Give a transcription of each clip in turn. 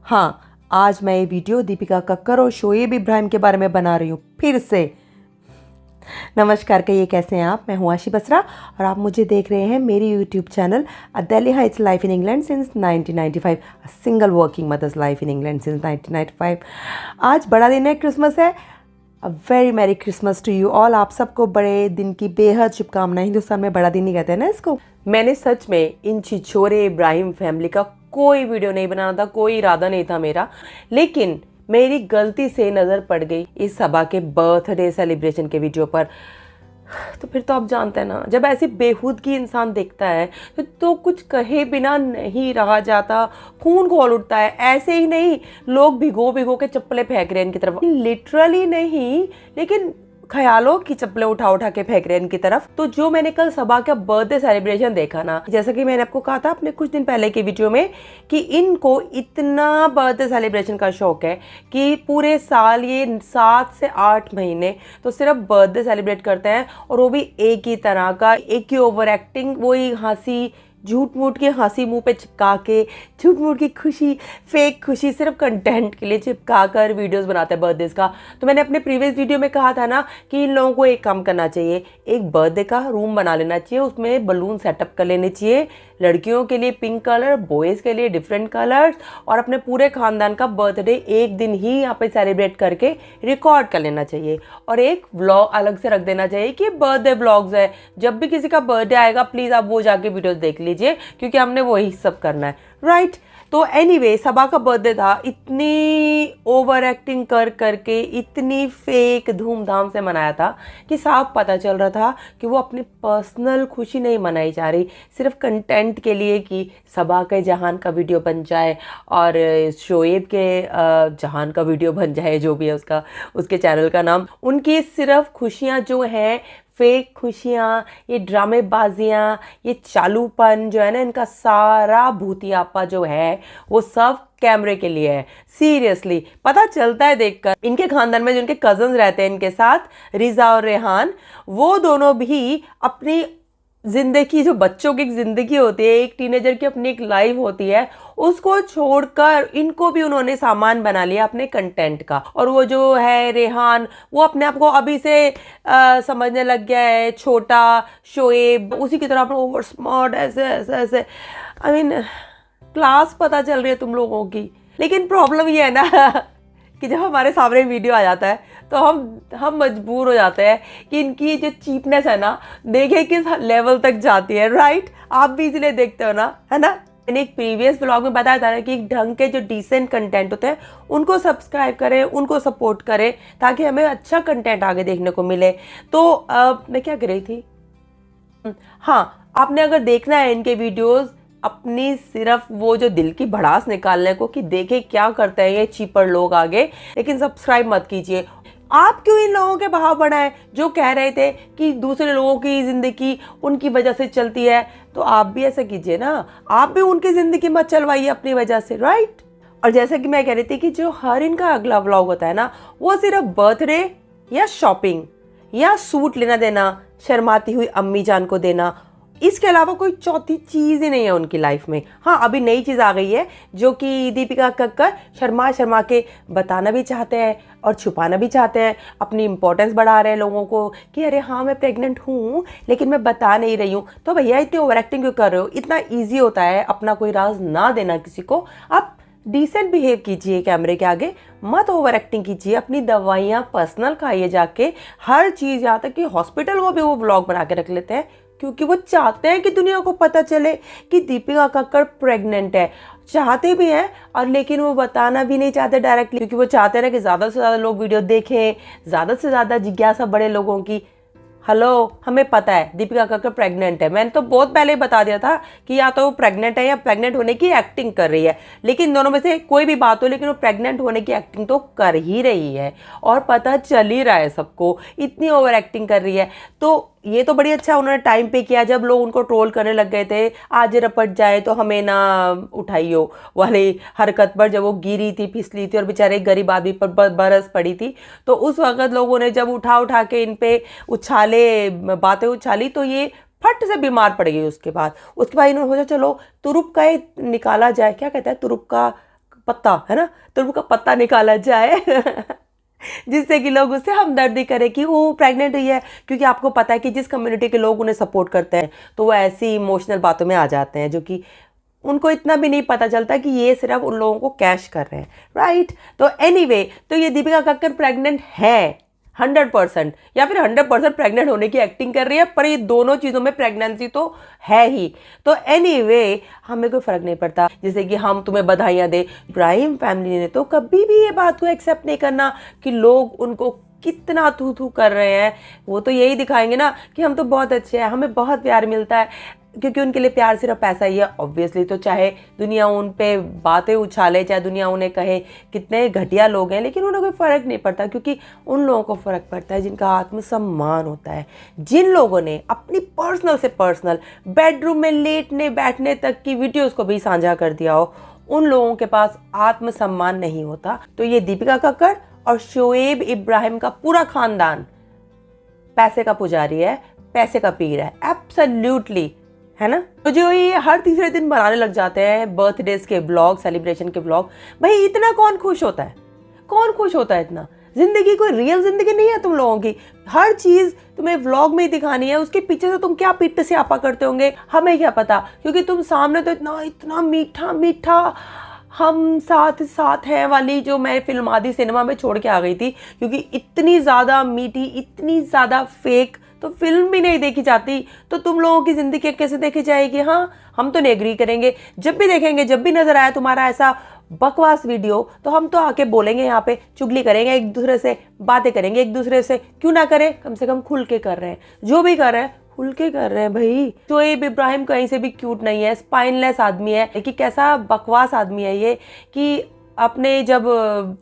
हाँ, आज मैं ये वीडियो दीपिका कक्कर और शोएब इब्राहिम के बारे में बना रही हूँ फिर से। नमस्कार, कहिए कैसे हैं आप। मैं हूँ आशी बसरा और आप मुझे देख रहे हैं मेरी YouTube channel a Delhi Heights life in England since 1995, a single working mother's life in England since 1995। आज बड़ा दिन है, क्रिसमस है। A very merry Christmas to you all. आप सबको बड़े दिन की बेहद शुभकामनाएं। हिंदुस्तान में बड़ा दिन ही कहते हैं ना इसको। मैंने सच में इन छिछोरे इब्राहिम फैमिली का कोई वीडियो नहीं बनाना था, कोई इरादा नहीं था मेरा, लेकिन मेरी गलती से नज़र पड़ गई इस सभा के बर्थडे सेलिब्रेशन के वीडियो पर। तो फिर तो आप जानते हैं ना, जब ऐसी बेहूदगी इंसान देखता है तो कुछ कहे बिना नहीं रहा जाता, खून खौल उठता है। ऐसे ही नहीं, लोग भिगो भिगो के चप्पलें फेंक रहे हैं इनकी तरफ, लिटरली नहीं लेकिन ख्यालों की चप्पलें उठा उठा के फेंक रहे हैं इनकी तरफ। तो जो मैंने कल सभा का बर्थडे सेलिब्रेशन देखा ना, जैसा कि मैंने आपको कहा था अपने कुछ दिन पहले के वीडियो में कि इनको इतना बर्थडे सेलिब्रेशन का शौक है कि पूरे साल ये 7 से 8 महीने तो सिर्फ बर्थडे सेलिब्रेट करते हैं, और वो भी एक ही तरह का, एक ही ओवर एक्टिंग, वही हंसी, झूठ मूठ की हंसी मुंह पे चिपका के, झूठ मूठ की खुशी, फेक खुशी, सिर्फ कंटेंट के लिए चिपका कर वीडियोस बनाते हैं बर्थडेज का। तो मैंने अपने प्रीवियस वीडियो में कहा था ना कि इन लोगों को एक काम करना चाहिए, एक बर्थडे का रूम बना लेना चाहिए, उसमें बलून सेटअप कर लेने चाहिए, लड़कियों के लिए पिंक कलर, बॉयज़ के लिए डिफरेंट कलर्स, और अपने पूरे खानदान का बर्थडे एक दिन ही यहाँ पे सेलिब्रेट करके रिकॉर्ड कर लेना चाहिए, और एक व्लॉग अलग से रख देना चाहिए कि बर्थडे व्लॉग्स है। जब भी किसी का बर्थडे आएगा प्लीज़ आप वो जाके वीडियोस देख लीजिए, क्योंकि हमने वही सब करना है, राइट। तो एनीवे, सभा का बर्थडे था, इतनी ओवर एक्टिंग कर करके, इतनी फेक धूमधाम से मनाया था कि साफ पता चल रहा था कि वो अपनी पर्सनल खुशी नहीं मनाई जा रही, सिर्फ कंटेंट के लिए कि सभा के जहान का वीडियो बन जाए और शोएब के जहान का वीडियो बन जाए, जो भी है उसका, उसके चैनल का नाम। उनकी सिर्फ खुशियाँ जो हैं, फेक खुशियाँ, ये ड्रामेबाजियाँ, ये चालूपन जो है ना, इनका सारा भूतियापा जो है वो सब कैमरे के लिए है। सीरियसली पता चलता है देखकर। इनके खानदान में जो इनके कजन्स रहते हैं इनके साथ, रिजा और रेहान, वो दोनों भी अपनी जिंदगी, जो बच्चों की जिंदगी होती है, एक टीनेजर की अपनी एक लाइफ होती है, उसको छोड़कर इनको भी उन्होंने सामान बना लिया अपने कंटेंट का। और वो जो है रेहान, वो अपने आप को अभी से समझने लग गया है छोटा, शोएब उसी की तरह अपना ओवर स्मार्ट, ऐसे ऐसे ऐसे। आई मीन क्लास पता चल रही है तुम लोगों की। लेकिन प्रॉब्लम ये है ना कि जब हमारे सामने वीडियो आ जाता है तो हम मजबूर हो जाते हैं कि इनकी जो चीपनेस है ना, देखें किस लेवल तक जाती है, राइट। आप भी इसलिए देखते हो ना, है ना। मैंने एक प्रीवियस ब्लॉग में बताया था ना कि ढंग के जो डिसेंट कंटेंट होते हैं उनको सब्सक्राइब करें, उनको सपोर्ट करें, ताकि हमें अच्छा कंटेंट आगे देखने को मिले। तो मैं क्या कर रही थी, हाँ, आपने अगर देखना है इनके वीडियोस अपनी सिर्फ वो जो दिल की भड़ास निकालने को कि देखे क्या करते हैं ये चीपर लोग आगे, लेकिन सब्सक्राइब मत कीजिए। आप क्यों इन लोगों के भाव बढ़ाएं जो कह रहे थे कि दूसरे लोगों की जिंदगी उनकी वजह से चलती है। तो आप भी ऐसा कीजिए ना, आप भी उनकी जिंदगी मत चलवाइए अपनी वजह से, राइट। और जैसे कि मैं कह रही थी कि जो हर इनका अगला व्लॉग होता है ना, वो सिर्फ बर्थडे या शॉपिंग या सूट लेना देना, शर्माती हुई अम्मी जान को देना, इसके अलावा कोई चौथी चीज़ ही नहीं है उनकी लाइफ में। हाँ, अभी नई चीज़ आ गई है जो कि दीपिका कक्कर शर्मा शर्मा के बताना भी चाहते हैं और छुपाना भी चाहते हैं, अपनी इंपॉर्टेंस बढ़ा रहे हैं लोगों को कि अरे हाँ मैं प्रेग्नेंट हूँ लेकिन मैं बता नहीं रही हूँ। तो भैया इतनी ओवर एक्टिंग क्यों कर रहे हो। इतना ईजी होता है अपना कोई राज ना देना किसी को। आप डिसेंट बिहेव कीजिए कैमरे के आगे, मत ओवर एक्टिंग कीजिए। अपनी दवाइयाँ पर्सनल खाइए जाके, हर चीज़, यहाँ तक कि हॉस्पिटल को भी वो व्लॉग बना के रख लेते हैं, क्योंकि वो चाहते हैं कि दुनिया को पता चले कि दीपिका कक्कर प्रेग्नेंट है। चाहते भी हैं, और लेकिन वो बताना भी नहीं चाहते डायरेक्टली, क्योंकि वो चाहते हैं ना कि ज़्यादा से ज़्यादा लोग वीडियो देखें, ज़्यादा से ज़्यादा जिज्ञासा बढ़े लोगों की। हेलो, हमें पता है दीपिका कक्कर प्रेग्नेंट है। मैंने तो बहुत पहले ही बता दिया था कि या तो वो प्रेग्नेंट है या प्रेग्नेंट होने की एक्टिंग कर रही है, लेकिन दोनों में से कोई भी बात हो, लेकिन वो प्रेग्नेंट होने की एक्टिंग तो कर ही रही है, और पता चल ही रहा है सबको, इतनी ओवर एक्टिंग कर रही है। तो ये तो बड़ी अच्छा उन्होंने टाइम पे किया जब लोग उनको ट्रोल करने लग गए थे, आज रपट जाए तो हमें ना उठाइयो वाली हरकत पर, जब वो गिरी थी, फिसली थी और बेचारे गरीब आदमी पर बरस पड़ी थी। तो उस वक्त लोगों ने जब उठा उठा के इन पे उछाले, बातें उछाली, तो ये फट से बीमार पड़ गई। उसके बाद इन्होंने सोचा चलो तुरुप का निकाला जाए, क्या कहता है, तुरुप का पत्ता है ना, तुरबू का पत्ता निकाला जाए जिससे कि लोग उससे हमदर्दी करें कि वो प्रेग्नेंट हुई है, क्योंकि आपको पता है कि जिस कम्युनिटी के लोग उन्हें सपोर्ट करते हैं तो वो ऐसी इमोशनल बातों में आ जाते हैं जो कि उनको इतना भी नहीं पता चलता कि ये सिर्फ उन लोगों को कैश कर रहे हैं, राइट। तो एनीवे, तो ये दीपिका कक्कर प्रेग्नेंट है 100%, या फिर 100% प्रेग्नेंट होने की एक्टिंग कर रही है, पर ये दोनों चीज़ों में प्रेगनेंसी तो है ही। तो एनीवे, हमें कोई फ़र्क नहीं पड़ता, जैसे कि हम तुम्हें बधाइयाँ दे, इब्राहिम फैमिली ने तो कभी भी ये बात को एक्सेप्ट नहीं करना कि लोग उनको कितना थू थू कर रहे हैं। वो तो यही दिखाएंगे ना कि हम तो बहुत अच्छे हैं, हमें बहुत प्यार मिलता है, क्योंकि उनके लिए प्यार सिर्फ पैसा ही है ऑब्वियसली। तो चाहे दुनिया उन पे बातें उछाले, चाहे दुनिया उन्हें कहे कितने घटिया लोग हैं, लेकिन उन्हें कोई फ़र्क नहीं पड़ता, क्योंकि उन लोगों को फ़र्क पड़ता है जिनका आत्मसम्मान होता है, जिन लोगों ने अपनी पर्सनल से पर्सनल बेडरूम में लेटने बैठने तक की वीडियोज़ को भी साझा कर दिया हो, उन लोगों के पास आत्मसम्मान नहीं होता। तो ये दीपिका कक्कड़ और शोएब इब्राहिम का पूरा खानदान पैसे का पुजारी है, पैसे का पीर है, एब्सोल्युटली, है ना। तो जो ये हर तीसरे दिन बनाने लग जाते हैं बर्थडेज के ब्लॉग, सेलिब्रेशन के ब्लॉग, भाई इतना कौन खुश होता है, कौन खुश होता है इतना? जिंदगी कोई रियल जिंदगी नहीं है तुम लोगों की, हर चीज तुम्हें व्लॉग में ही दिखानी है, उसके पीछे से तुम क्या पीठ से आपा करते होंगे हमें क्या पता, क्योंकि तुम सामने तो इतना इतना मीठा मीठा हम साथ साथ हैं वाली जो मैं फिल्म आदि सिनेमा में छोड़ के आ गई थी, क्योंकि इतनी ज़्यादा मीठी, इतनी ज़्यादा फेक तो फिल्म भी नहीं देखी जाती। तो तुम लोगों की ज़िंदगी कैसे देखी जाएगी? हाँ, हम तो नहीं एग्री करेंगे। जब भी देखेंगे, जब भी नज़र आया तुम्हारा ऐसा बकवास वीडियो, तो हम तो आके बोलेंगे, यहाँ पे चुगली करेंगे, एक दूसरे से बातें करेंगे, एक दूसरे से क्यों ना करें, कम से कम खुल के कर रहे हैं, जो भी कर रहे हैं खुल के कर रहे हैं भाई। शोएब इब्राहिम कहीं से भी क्यूट नहीं है, स्पाइनलेस आदमी है, कि कैसा बकवास आदमी है ये, कि अपने जब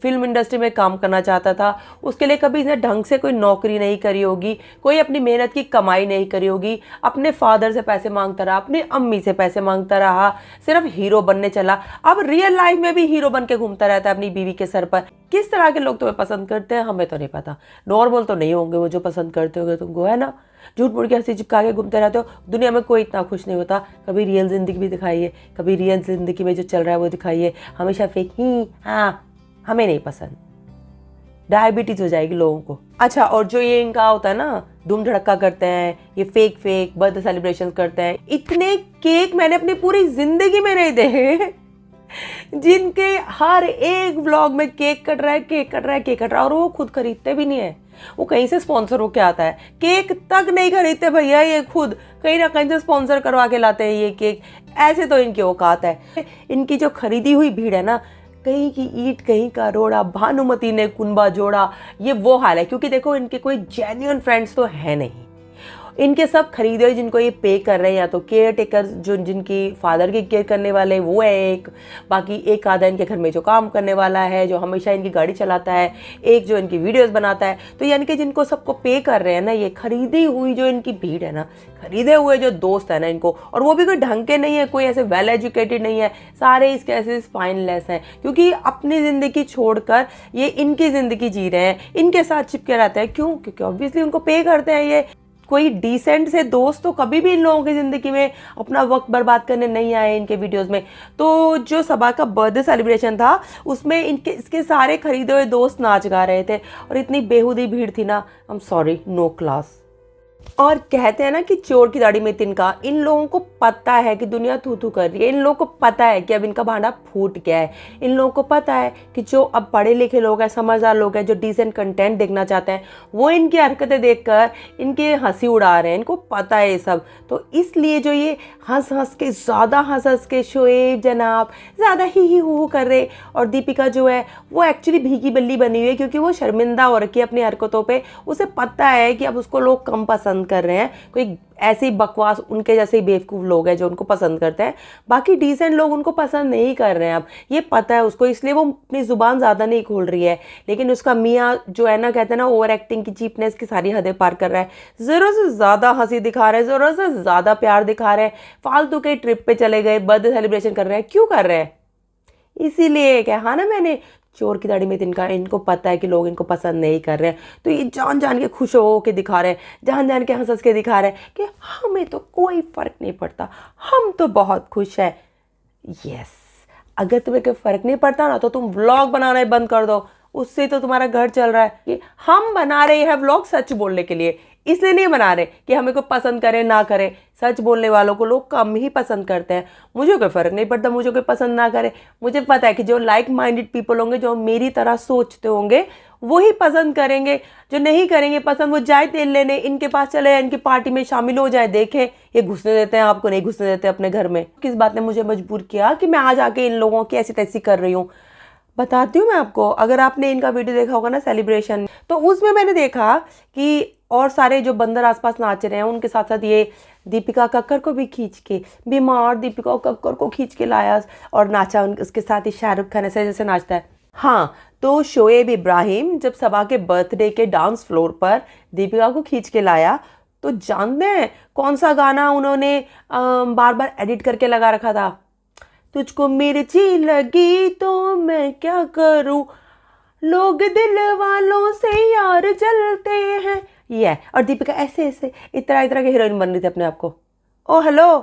फिल्म इंडस्ट्री में काम करना चाहता था उसके लिए कभी इसने ढंग से कोई नौकरी नहीं करी होगी, कोई अपनी मेहनत की कमाई नहीं करी होगी, अपने फादर से पैसे मांगता रहा, अपनी अम्मी से पैसे मांगता रहा, सिर्फ हीरो बनने चला, अब रियल लाइफ में भी हीरो बन के घूमता रहता है अपनी बीवी के सर पर। किस तरह के लोग तुम्हें पसंद करते हैं हमें तो नहीं पता, नॉर्मल तो नहीं होंगे वो जो पसंद करते होंगे तुमको, है ना। झूठ मूठ के हंसी चिपका के घूमते रहते हो, दुनिया में कोई इतना खुश नहीं होता। कभी रियल जिंदगी भी दिखाइए, कभी रियल जिंदगी में जो चल रहा है वो दिखाइए, हमेशा फेक ही, हाँ हमें नहीं पसंद, डायबिटीज हो जाएगी लोगों को। अच्छा, और जो ये इनका होता है ना धूम धड़क्का करते हैं, ये फेक फेक बर्थडे सेलिब्रेशन करते हैं, इतने केक मैंने अपनी पूरी जिंदगी में नहीं देखे जिनके हर एक व्लॉग में केक कट रहा है, केक कट रहा है, केक कट रहा है, और वो खुद खरीदते भी नहीं है, वो कहीं से स्पॉन्सर होके आता है। केक तक नहीं खरीदते भैया, ये खुद कहीं ना कहीं से स्पॉन्सर करवा के लाते हैं ये केक। ऐसे तो इनकी औकात है। इनकी जो खरीदी हुई भीड़ है ना, कहीं की ईंट कहीं का रोड़ा, भानुमति ने कुनबा जोड़ा, ये वो हाल है। क्योंकि देखो इनके कोई जेन्युइन फ्रेंड्स तो है नहीं, इनके सब खरीदे हुए जिनको ये पे कर रहे हैं, या तो केयर टेकर जो जिनकी फादर की केयर करने वाले वो है एक, बाकी एक आधा इनके घर में जो काम करने वाला है, जो हमेशा इनकी गाड़ी चलाता है, एक जो इनकी वीडियोस बनाता है। तो यानी कि जिनको सबको पे कर रहे हैं ना, ये खरीदी हुई जो इनकी भीड़ है ना, खरीदे हुए जो दोस्त है ना इनको, और वो भी कोई ढंग के नहीं है, कोई ऐसे वेल एजुकेटेड नहीं है, सारे इसके ऐसे स्पाइनलेस हैं, क्योंकि अपनी ज़िंदगी छोड़कर ये इनकी ज़िंदगी जी रहे हैं, इनके साथ चिपके रहते हैं। क्यों? क्योंकि ऑब्वियसली उनको पे करते हैं ये। कोई डिसेंट से दोस्त तो कभी भी इन लोगों की ज़िंदगी में अपना वक्त बर्बाद करने नहीं आए इनके वीडियोस में। तो जो सबा का बर्थडे सेलिब्रेशन था उसमें इसके सारे खरीदे हुए दोस्त नाच गा रहे थे, और इतनी बेहुदी भीड़ थी ना, I am sorry, no class. और कहते हैं ना कि चोर की दाढ़ी में तिनका, इन लोगों को पता है कि दुनिया थू थू कर रही है, इन लोगों को पता है कि अब इनका भांडा फूट गया है, इन लोगों को पता है कि जो अब पढ़े लिखे लोग हैं, समझदार लोग हैं, जो डिसेंट कंटेंट देखना चाहते हैं, वो इनकी हरकतें देखकर इनके हंसी उड़ा रहे हैं, इनको पता है ये सब। तो इसलिए जो ये हंस हंस के, ज़्यादा हंस हंस के शोएब जनाब ज़्यादा ही हू कर रहे, और दीपिका जो है वो एक्चुअली भीगी बल्ली बनी हुई है, क्योंकि वो शर्मिंदा हो रखी है अपनी हरकतों पर। उसे पता है कि अब उसको लोग कम पसंद कर रहे हैं, कोई ऐसे ही बकवास उनके जैसे ही बेवकूफ़ लोग हैं जो उनको पसंद करते हैं, बाकी डिसेंट लोग उनको पसंद नहीं कर रहे हैं। अब ये पता है उसको, इसलिए वो अपनी ज़ुबान ज़्यादा नहीं खोल रही है। लेकिन उसका मियाँ जो है ना, कहते हैं ना, ओवर एक्टिंग की, चीपनेस की सारी हदें पार कर रहा है, ज़रूरत से ज़्यादा हंसी दिखा रहे हैं, ज़रूरत से ज़्यादा प्यार दिखा रहे हैं, फालतू के ट्रिप पे चले गए, बर्थडे सेलिब्रेशन कर रहे हैं। क्यों कर रहे हैं? इसीलिए कहा ना मैंने, चोर की दाढ़ी में तिनका, इनको पता है कि लोग इनको पसंद नहीं कर रहे हैं, तो ये जान जान के खुश हो के दिखा रहे हैं, जान जान के हंस हंस के दिखा रहे हैं कि हमें तो कोई फ़र्क नहीं पड़ता, हम तो बहुत खुश हैं। यस, अगर तुम्हें कोई फर्क नहीं पड़ता ना तो तुम व्लॉग बनाना ही बंद कर दो, उससे तो तुम्हारा घर चल रहा है। कि हम बना रहे हैं व्लॉग सच बोलने के लिए, इसलिए नहीं बना रहे कि हमें कोई पसंद करे ना करे। सच बोलने वालों को लोग कम ही पसंद करते हैं। मुझे कोई फर्क नहीं पड़ता, मुझे कोई पसंद ना करे। मुझे पता है कि जो लाइक माइंडेड पीपल होंगे, जो मेरी तरह सोचते होंगे, वही पसंद करेंगे। जो नहीं करेंगे पसंद, वो जाए तेल लेने, इनके पास चले, इनकी पार्टी में शामिल हो जाए। देखें ये घुसने देते हैं, आपको नहीं घुसने देते अपने घर में। किस बात ने मुझे मजबूर किया कि मैं आज आके इन लोगों की ऐसी तैसी कर रही हूँ। बताती हूँ मैं आपको। अगर आपने इनका वीडियो देखा होगा ना सेलिब्रेशन, तो उसमें मैंने देखा कि और सारे जो बंदर आसपास नाच रहे हैं, उनके साथ साथ ये दीपिका कक्कर को भी खींच के, बीमार दीपिका कक्कर को खींच के लाया और नाचा उसके साथ ही शाहरुख खान ऐसे जैसे नाचता है। हाँ, तो शोएब इब्राहिम जब सबा के बर्थडे के डांस फ्लोर पर दीपिका को खींच के लाया, तो जानते हैं कौन सा गाना उन्होंने बार बार एडिट करके लगा रखा था? तुझको मिर्ची लगी तो मैं क्या करूं, लोग दिल वालों से यार जलते हैं। ये और दीपिका ऐसे ऐसे इतना इतना के हीरोइन बन रही थी अपने आप को। ओ हेलो,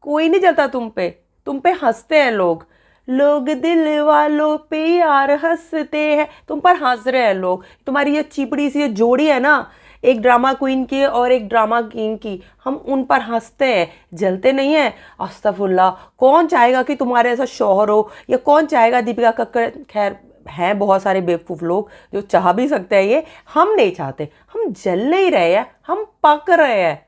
कोई नहीं जलता तुम पे हंसते हैं लोग। लोग दिल वालों पे यार हंसते हैं, तुम पर हंस रहे हैं लोग। तुम्हारी ये चिपड़ी सी ये जोड़ी है ना, एक ड्रामा क्वीन की और एक ड्रामा किंग की, हम उन पर हंसते हैं, जलते नहीं हैं। अस्तगफुरुल्लाह, कौन चाहेगा कि तुम्हारे ऐसा शौहर हो, या कौन चाहेगा दीपिका कक्कर। खैर हैं बहुत सारे बेवकूफ़ लोग जो चाह भी सकते हैं ये, हम नहीं चाहते। हम जल नहीं रहे हैं, हम पक रहे हैं,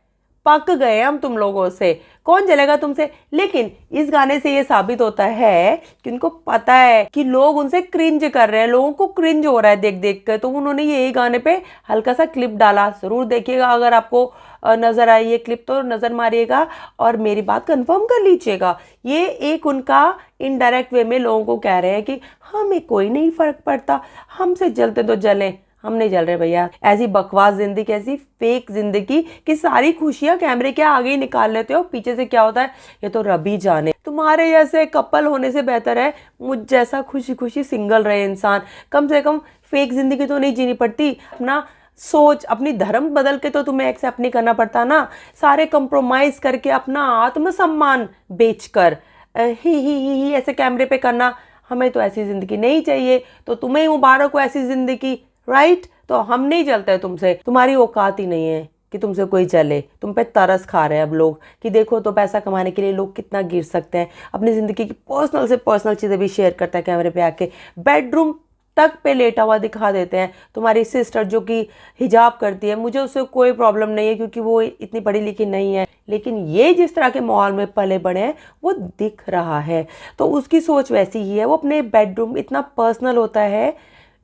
पक गए हम तुम लोगों से। कौन जलेगा तुमसे? लेकिन इस गाने से ये साबित होता है कि उनको पता है कि लोग उनसे क्रिंज कर रहे हैं, लोगों को क्रिंज हो रहा है देख देख कर। तो उन्होंने यही गाने पे हल्का सा क्लिप डाला। ज़रूर देखिएगा, अगर आपको नज़र आई ये क्लिप तो नज़र मारिएगा और मेरी बात कंफर्म कर लीजिएगा। ये एक उनका इनडायरेक्ट वे में लोगों को कह रहे हैं कि हमें कोई नहीं फ़र्क पड़ता, हमसे जलते तो जलें, हम नहीं जल रहे भैया। ऐसी बकवास जिंदगी, ऐसी फेक जिंदगी कि सारी खुशियां कैमरे के आगे ही निकाल लेते हो, पीछे से क्या होता है ये तो रब ही जाने। तुम्हारे जैसे कपल होने से बेहतर है मुझ जैसा खुशी खुशी सिंगल रहे इंसान। कम से कम फेक जिंदगी तो नहीं जीनी पड़ती। अपना सोच, अपनी धर्म बदल के तो तुम्हें एक्सेप्ट नहीं करना पड़ता ना। सारे कंप्रोमाइज करके अपना आत्मसम्मान बेचकर ही ऐसे कैमरे पे करना, हमें तो ऐसी जिंदगी नहीं चाहिए। तो तुम्हें मुबारक हो ऐसी जिंदगी, राइट? तो हम नहीं जलते तुमसे, तुम्हारी औकात ही नहीं है कि तुमसे कोई जले। तुम पे तरस खा रहे हैं अब लोग कि देखो तो पैसा कमाने के लिए लोग कितना गिर सकते हैं। अपनी ज़िंदगी की पर्सनल से पर्सनल चीज़ें भी शेयर करता है कैमरे पे आके, बेडरूम तक पे लेटा हुआ दिखा देते हैं। तुम्हारी सिस्टर जो कि हिजाब करती है, मुझे उससे कोई प्रॉब्लम नहीं है क्योंकि वो इतनी पढ़ी लिखी नहीं है, लेकिन ये जिस तरह के माहौल में पले बड़े हैं वो दिख रहा है। तो उसकी सोच वैसी ही है। वो अपने बेडरूम, इतना पर्सनल होता है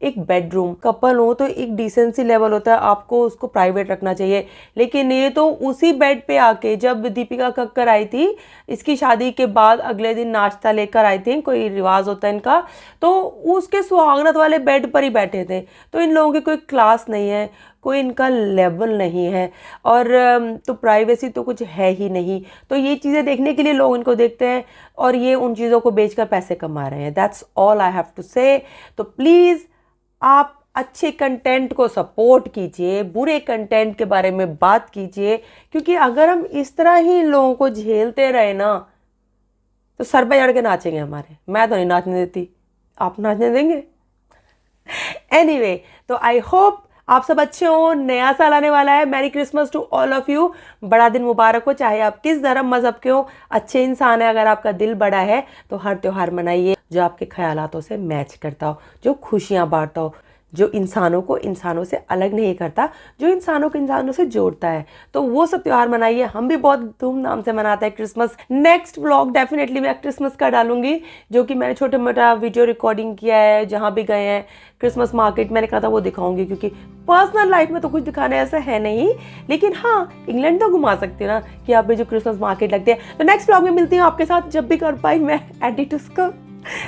एक बेडरूम। कपल हो तो एक डिसेंसी लेवल होता है, आपको उसको प्राइवेट रखना चाहिए। लेकिन ये तो उसी बेड पे आके, जब दीपिका कक्कर आई थी इसकी शादी के बाद अगले दिन नाश्ता लेकर आई थी, कोई रिवाज होता है इनका, तो उसके सुहागरात वाले बेड पर ही बैठे थे। तो इन लोगों की कोई क्लास नहीं है, कोई इनका लेवल नहीं है, और तो प्राइवेसी तो कुछ है ही नहीं। तो ये चीज़ें देखने के लिए लोग इनको देखते हैं और ये उन चीज़ों को बेचकर पैसे कमा रहे हैं। That's all I have to say. तो प्लीज़ आप अच्छे कंटेंट को सपोर्ट कीजिए, बुरे कंटेंट के बारे में बात कीजिए, क्योंकि अगर हम इस तरह ही इन लोगों को झेलते रहे ना तो सर पे चढ़ के नाचेंगे हमारे। मैं तो नहीं नाचने देती, आप नाचने देंगे? एनीवे, तो आई होप आप सब अच्छे हो। नया साल आने वाला है। Merry Christmas to all of you. बड़ा दिन मुबारक हो, चाहे आप किस धर्म मजहब के हो। अच्छे इंसान है, अगर आपका दिल बड़ा है तो हर त्योहार मनाइए जो आपके ख्यालातों से मैच करता हो, जो खुशियां बांटता हो, जो इंसानों को इंसानों से अलग नहीं करता, जो इंसानों को इंसानों से जोड़ता है। तो वो सब त्यौहार मनाइए। हम भी बहुत धूमधाम से मनाते हैं क्रिसमस। नेक्स्ट व्लॉग डेफिनेटली मैं क्रिसमस का डालूंगी, जो कि मैंने छोटा मोटा वीडियो रिकॉर्डिंग किया है, जहाँ भी गए हैं क्रिसमस मार्केट मैंने कहा था वो दिखाऊंगी, क्योंकि पर्सनल लाइफ में तो कुछ दिखाने ऐसा है नहीं। लेकिन हाँ, इंग्लैंड तो घुमा सकती हूँ ना कि यहाँ पे जो क्रिसमस मार्केट लगती है। तो नेक्स्ट व्लॉग में मिलती हूँ आपके साथ, जब भी कर पाई मैं एडिट उसको।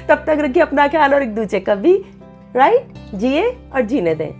तब तक रखिए अपना ख्याल और एक दूसरे का भी, राइट? जिए और जीने दें।